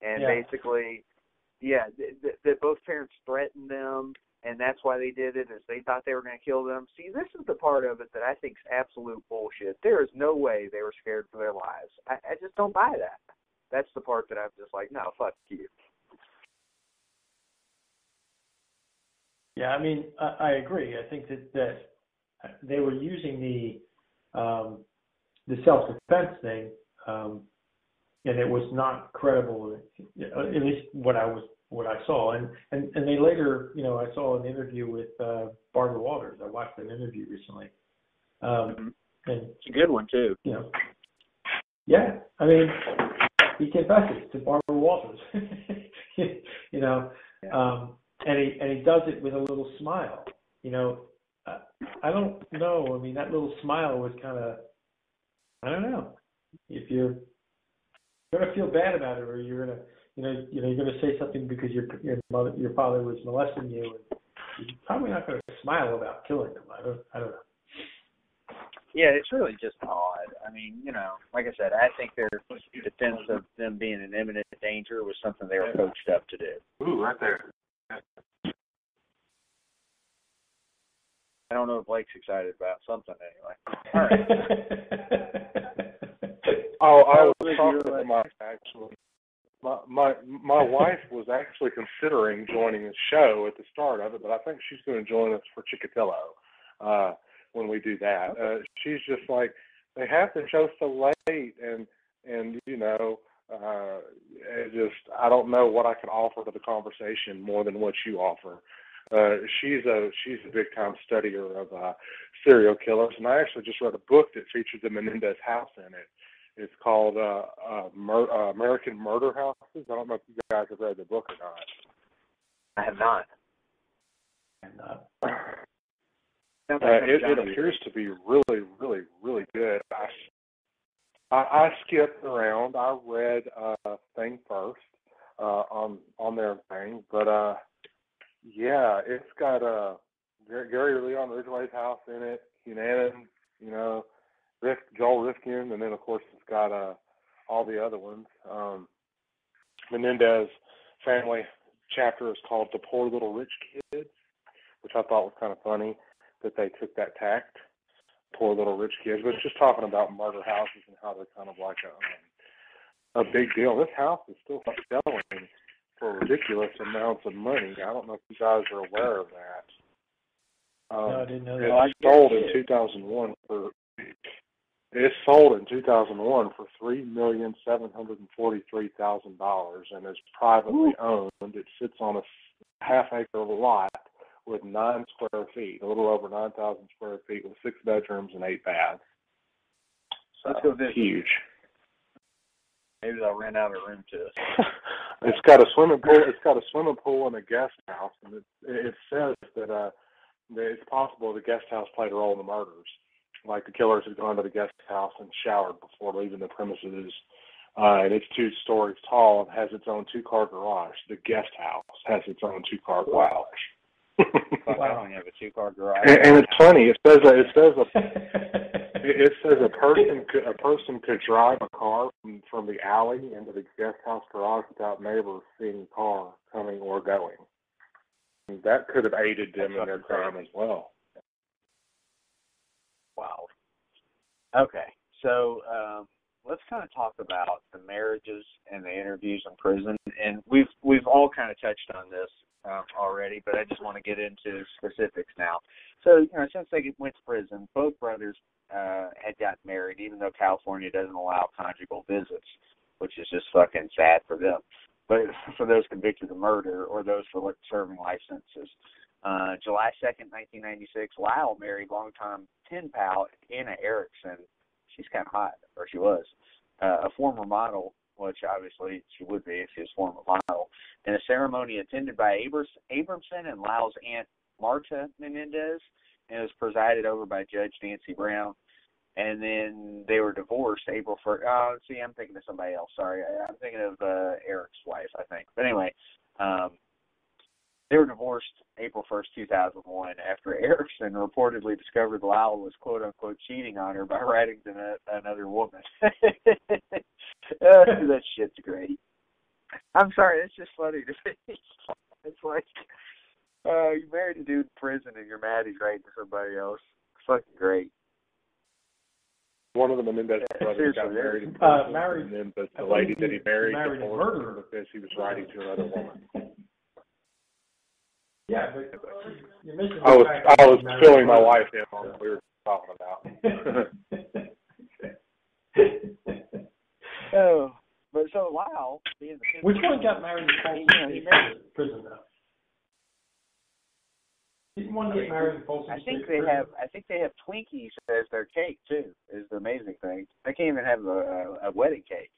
And basically, that both parents threatened them, and that's why they did it, is they thought they were going to kill them. See, this is the part of it that I think is absolute bullshit. There is no way they were scared for their lives. I just don't buy that. That's the part that I'm just like, no, fuck you. Yeah, I mean, I agree. I think that they were using the self-defense thing, and it was not credible, at least what I saw. And they later, I saw an interview with Barbara Walters. I watched an interview recently. And it's a good one, too. Yeah, I mean, he confesses to Barbara Walters, and he does it with a little smile. I don't know. I mean, that little smile was kind of, I don't know. If you're going to feel bad about it, or you're going to, you're going to say something because your father was molesting you, and you're probably not going to smile about killing them. I don't know. Yeah, it's really just odd. I mean, like I said, I think their defense of them being in imminent danger was something they were coached up to do. Ooh, right there. I don't know if Blake's excited about something anyway. All right. I was talking to my actually. My wife was actually considering joining the show at the start of it, but I think she's going to join us for Chikatilo when we do that. She's just like, they have the show so late, and I don't know what I can offer to the conversation more than what you offer. She's a big time studier of serial killers, and I actually just read a book that featured the Menendez house in it. It's called American Murder Houses. I don't know if you guys have read the book or not. I have not. It appears to be really, really, really good. I skipped around. I read thing first on their thing, but yeah, it's got Gary Leon Ridgway's house in it, Hunanan, Joel Rifkin, and then of course it's got all the other ones. Menendez family chapter is called The Poor Little Rich Kids, which I thought was kind of funny that they took that tact, Poor Little Rich Kids. But it's just talking about murder houses and how they're kind of like a big deal. This house is still selling for ridiculous amounts of money. I don't know if you guys are aware of that. No, I didn't know that. It sold in 2001 for. It's sold in 2001 for $3,743,000 and is privately owned. It sits on a half-acre lot with 9 square feet, a little over 9,000 square feet, with 6 bedrooms and 8 baths. So let's go visit. Huge. Maybe they'll rent out a room to us. It's got a swimming pool. It's got a swimming pool and a guest house, and it says that it's possible the guest house played a role in the murders. Like the killers had gone to the guest house and showered before leaving the premises. And it's 2 stories tall and has its own 2-car garage. The guest house has its own 2-car garage. I don't have a 2-car garage. And it's funny. It says a person could drive a car from the alley into the guest house garage without neighbors seeing the car coming or going. And that could have aided them in their crime as well. Wow. Okay, so let's kind of talk about the marriages and the interviews in prison, and we've all kind of touched on this already, but I just want to get into specifics now. So, since they went to prison, both brothers had gotten married, even though California doesn't allow conjugal visits, which is just fucking sad for them. But for those convicted of murder or those for serving life sentences. July 2nd, 1996, Lyle married longtime pen pal Anna Erickson. She's kind of hot, or she was, a former model, which obviously she would be if she was a former model, in a ceremony attended by Abramson and Lyle's aunt Marta Menendez, and it was presided over by Judge Nancy Brown. And then they were divorced April 1st. Oh, see, I'm thinking of somebody else. Sorry. I'm thinking of Eric's wife, I think. But anyway, they were divorced April 1st, 2001, after Erickson reportedly discovered Lyle was quote-unquote cheating on her by writing to another woman. That shit's great. I'm sorry, it's just funny to me. It's like, you married a dude in prison and you're mad he's writing to somebody else. It's fucking great. One of the Menendez brothers got married in prison, and then the lady that he married divorced him because he was writing to another woman. Yeah, but you're missing I was filling my wife in on what we were talking about. Oh, but so Lyle, being the which one got married in prison though? Didn't one get married in Folsom State prison? I think they have Twinkies as their cake too. Is the amazing thing. They can't even have a wedding cake.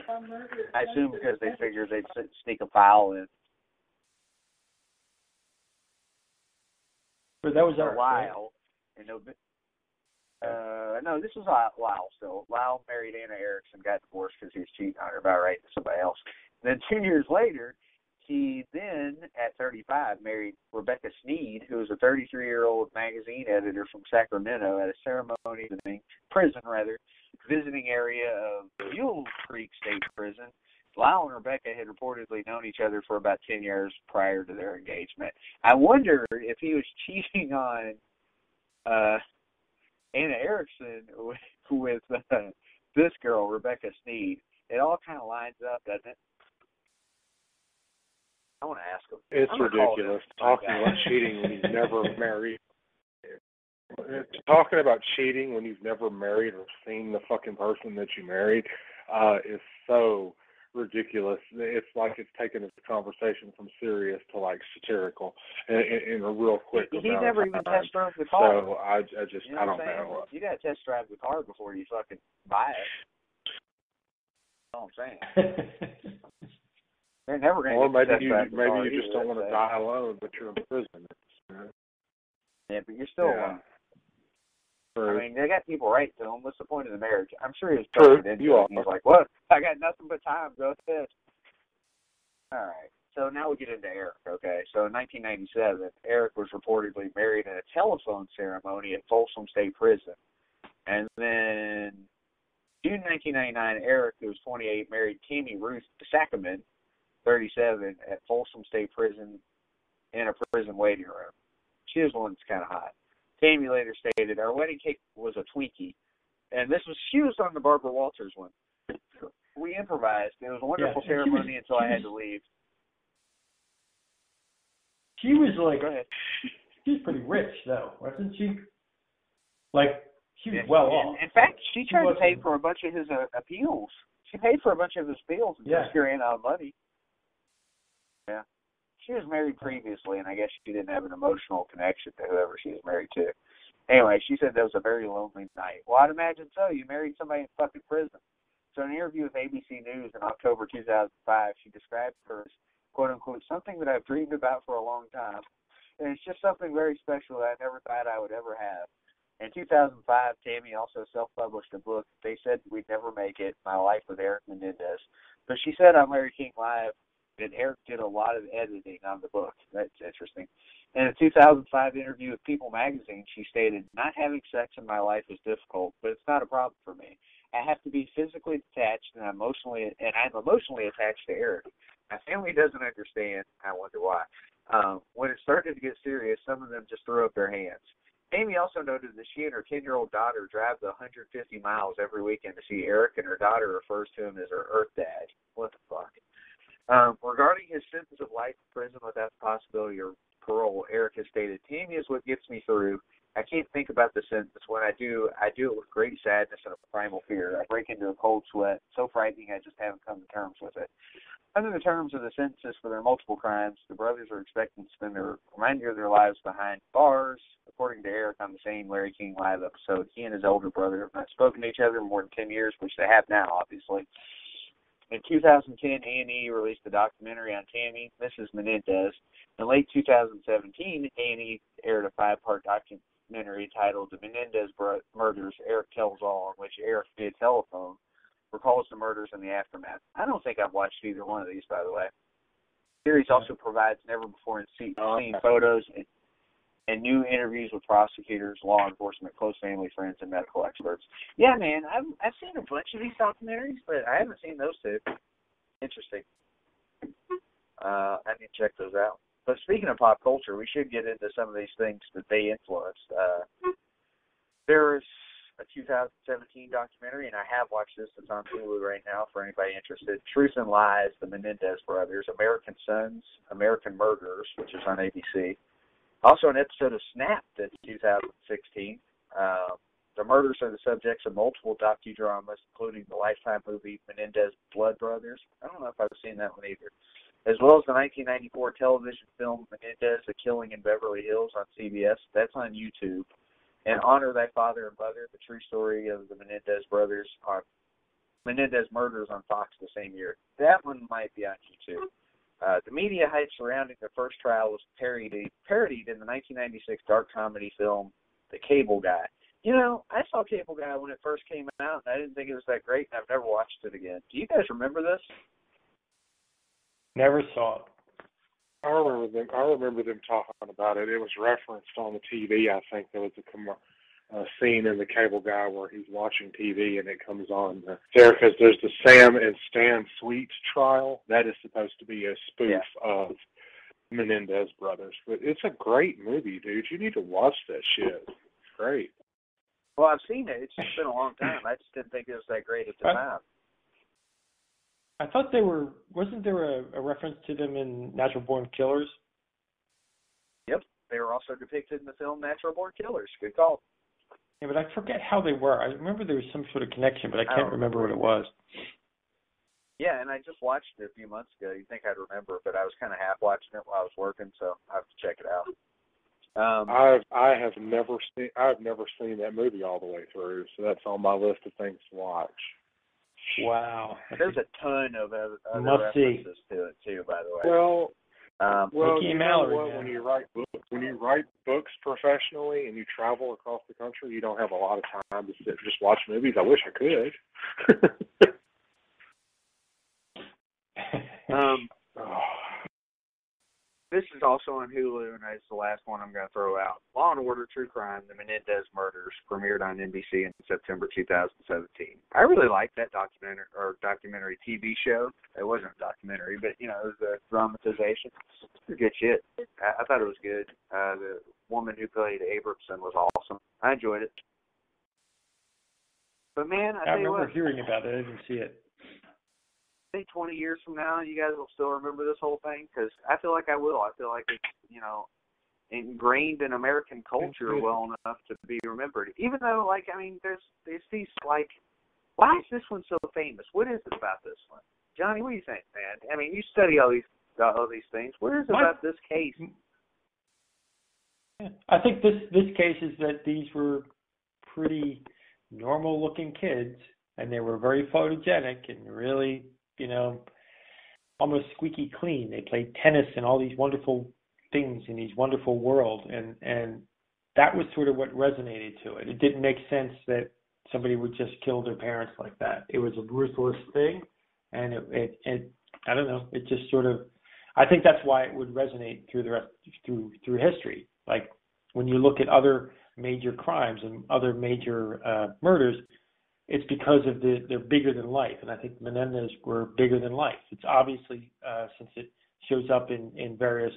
I assume because they figured they'd sneak a file in. But that was for Lyle. And no, this was Lyle still. Lyle married Anna Erickson, got divorced because he was cheating on her about writing to somebody else. And then 2 years later, he then, at 35, married Rebecca Sneed, who was a 33-year-old magazine editor from Sacramento at a ceremony visiting area of Mule Creek State Prison. Lyle and Rebecca had reportedly known each other for about 10 years prior to their engagement. I wonder if he was cheating on Anna Erickson with this girl, Rebecca Sneed. It all kind of lines up, doesn't it? I want to ask him. It's ridiculous talking about cheating when you've never married. Talking about cheating when you've never married or seen the fucking person that you married is so ridiculous. It's like it's taken the conversation from serious to like satirical in a real quick amount of time. He never even test drove the car. So I just, you know, I don't know. You got to test drive the car before you fucking buy it. That's all I'm saying. They're never going to. Or maybe you just don't want to die alone, but you're in prison. Yeah, but you're still alone. I mean, they got people right to him. What's the point of the marriage? I'm sure he was talking into it. He's like, what? I got nothing but time. Go ahead. All right. So now we get into Eric, okay? So in 1997, Eric was reportedly married in a telephone ceremony at Folsom State Prison. And then June 1999, Eric, who was 28, married Tammy Ruth Sackerman, 37, at Folsom State Prison in a prison waiting room. She was the one that's kind of hot. Tammy later stated, our wedding cake was a Twinkie. And she was on the Barbara Walters one. We improvised. It was a wonderful ceremony until I had to leave. She was like, go ahead. She was pretty rich, though, wasn't she? Like, she was well off. In fact, she tried to pay for a bunch of his appeals. She paid for a bunch of his appeals and just ran out of money. Yeah. She was married previously, and I guess she didn't have an emotional connection to whoever she was married to. Anyway, she said that was a very lonely night. Well, I'd imagine so. You married somebody in fucking prison. So in an interview with ABC News in October 2005, she described her as, quote-unquote, something that I've dreamed about for a long time. And it's just something very special that I never thought I would ever have. In 2005, Tammy also self-published a book. They said we'd never make it, My Life with Eric Menendez. But she said on Larry King Live that Eric did a lot of editing on the book. That's interesting. In a 2005 interview with People magazine, she stated, not having sex in my life is difficult, but it's not a problem for me. I have to be physically detached, and I'm emotionally attached to Eric. My family doesn't understand. I wonder why. When it started to get serious, some of them just threw up their hands. Amy also noted that she and her 10-year-old daughter drive the 150 miles every weekend to see Eric, and her daughter refers to him as her Earth Dad. What the fuck? Regarding his sentence of life in prison without the possibility of parole, Eric has stated, Tammy is what gets me through. I can't think about the sentence. When I do it with great sadness and a primal fear. I break into a cold sweat. So frightening, I just haven't come to terms with it. Under the terms of the sentences for their multiple crimes, the brothers are expected to spend the remainder of their lives behind bars. According to Eric on the same Larry King Live episode, he and his older brother have not spoken to each other in more than 10 years, which they have now, obviously. In 2010, A&E released a documentary on Tammy, Mrs. Menendez. In late 2017, A&E aired a 5-part documentary titled The Menendez Murders, Eric Tells All, in which Eric, via telephone, recalls the murders and the aftermath. I don't think I've watched either one of these, by the way. The series also provides never-before-seen photos and new interviews with prosecutors, law enforcement, close family friends, and medical experts. Yeah, man, I've seen a bunch of these documentaries, but I haven't seen those two. Interesting. I need to check those out. But speaking of pop culture, we should get into some of these things that they influenced. There's a 2017 documentary, and I have watched this. It's on Hulu right now for anybody interested. Truth and Lies, the Menendez Brothers, American Sons, American Murderers, which is on ABC. Also an episode of Snapped that's 2016. The murders are the subjects of multiple docudramas, including the Lifetime movie Menendez Brothers. I don't know if I've seen that one either. As well as the 1994 television film Menendez, The Killing in Beverly Hills on CBS. That's on YouTube. And Honor Thy Father and Mother, the true story of the Menendez brothers, on Menendez murders on Fox the same year. That one might be on YouTube. The media hype surrounding the first trial was parodied in the 1996 dark comedy film The Cable Guy. You know, I saw Cable Guy when it first came out, and I didn't think it was that great, and I've never watched it again. Do you guys remember this? Never saw it. I remember them talking about it. It was referenced on the TV. I think there was a scene in The Cable Guy where he's watching TV and it comes on there because there's the Sam and Stan Sweets trial. That is supposed to be a spoof of Menendez Brothers. But it's a great movie, dude. You need to watch that shit. It's great. Well, I've seen it. It's just been a long time. I just didn't think it was that great at the time. I thought wasn't there a reference to them in Natural Born Killers? Yep. They were also depicted in the film Natural Born Killers. Good call. Yeah, but I forget how they were. I remember there was some sort of connection, but I can't remember what it was. Yeah, and I just watched it a few months ago. You'd think I'd remember, but I was kind of half watching it while I was working, so I have to check it out. I've never seen that movie all the way through, so that's on my list of things to watch. Wow. There's a ton of other references to it too, by the way. Well, you know what? When you write books professionally and you travel across the country, you don't have a lot of time to sit and just watch movies. I wish I could. This is also on Hulu, and it's the last one I'm going to throw out. Law & Order True Crime, The Menendez Murders, premiered on NBC in September 2017. I really liked that documentary TV show. It wasn't a documentary, but, you know, it was a dramatization. It's good shit. I thought it was good. The woman who played Abramson was awesome. I enjoyed it. But, man, I remember hearing about it. I didn't see it. I think 20 years from now, you guys will still remember this whole thing, because I feel like I will. I feel like it's, you know, ingrained in American culture well enough to be remembered. Even though, like, I mean, there's these, like, why is this one so famous? What is it about this one? Johnny, what do you think, man? I mean, you study all these things. What is it about this case? I think this case is that these were pretty normal-looking kids, and they were very photogenic and really, you know, almost squeaky clean. They played tennis and all these wonderful things in these wonderful worlds, and that was sort of what resonated to it. It didn't make sense that somebody would just kill their parents like that. It was a ruthless thing, and it I don't know, it just sort of, I think that's why it would resonate through the rest through history. Like when you look at other major crimes and other major murders, it's because of they're bigger than life, and I think Menendez were bigger than life. It's obviously, since it shows up in various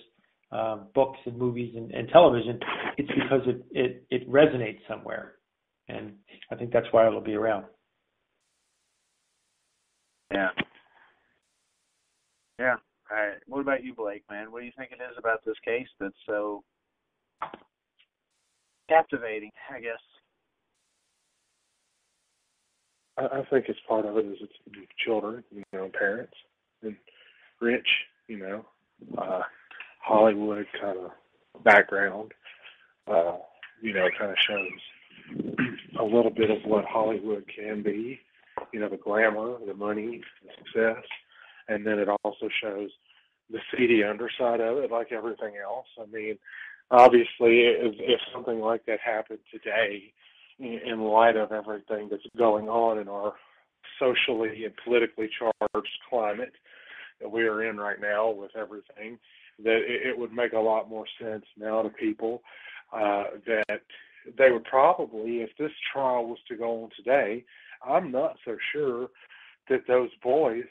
books and movies and television, it's because it resonates somewhere, and I think that's why it'll be around. Yeah. Yeah. All right. What about you, Blake, man? What do you think it is about this case that's so captivating, I guess? I think it's part of it is it's children, you know, parents, and rich, you know, Hollywood kind of background, you know, kind of shows a little bit of what Hollywood can be, you know, the glamour, the money, the success, and then it also shows the seedy underside of it, like everything else. I mean, obviously, if something like that happened today, in light of everything that's going on in our socially and politically charged climate, that we are in right now with everything, that it would make a lot more sense now to people that they would probably, if this trial was to go on today, I'm not so sure that those boys